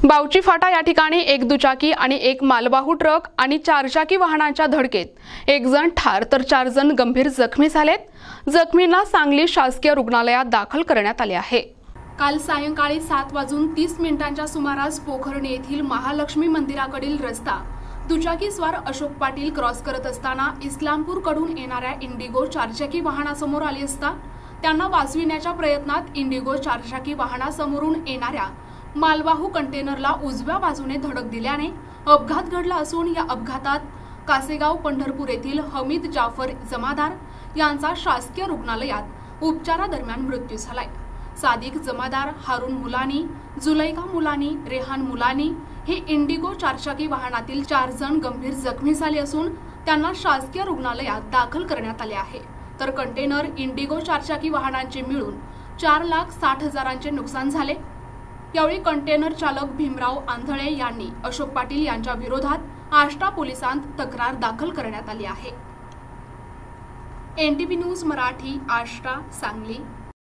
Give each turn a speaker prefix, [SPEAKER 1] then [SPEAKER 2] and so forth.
[SPEAKER 1] बावची फाटा या ठिकाणी एक दुचाकी आणि एक मालवाहू ट्रक आणि चारचाकी वाहनांच्या धडकेत एक जण ठार तर 4 जण गंभीर जखमी झालेत। जखमींना सांगली शासकीय रुग्णालयात दाखल करण्यात आले आहे। काल सायंकाळी 7:30 सुमारास पोखर्णी येथील महालक्ष्मी मंदिराकडील रस्ता दुचाकीस्वार अशोक पाटील क्रॉस करत असताना इस्लामपूर कडून येणाऱ्या इंडिगो चारचाकी वाहनासमोर आली असता त्यांना वाचविण्याच्या प्रयत्नात इंडिगो चारचाकी वाहनासमोरून येणाऱ्या मालवाहू कंटेनरला उजव्या बाजूने धडक दिल्याने अपघात घडला असून या अपघातात कासेगाव पंढरपूर येथील हमीद जाफर जमादार यांचा शासकीय रुग्णालयात उपचारादरम्यान मृत्यू झालाय। सादिक जमादार, हारून मुलानी, जुलैखा मुलानी, रेहान मुलानी हे इंडिगो चारचाकी वाहनातील 4 जण गंभीर जखमी झाले असून त्यांना शासकीय रुग्णालयात दाखल करण्यात आले आहे। तर कंटेनर इंडिगो चारचाकी वाहनांचे मिळून 4,60,000चे नुकसान झाले। यावेळी कंटेनर चालक भीमराव आंधळे यांनी अशोक पाटील यांच्या विरोधात आष्टा पोलिसांत तक्रार दाखल करण्यात आली आहे। NTV news Marathi, Ashta, Sangli.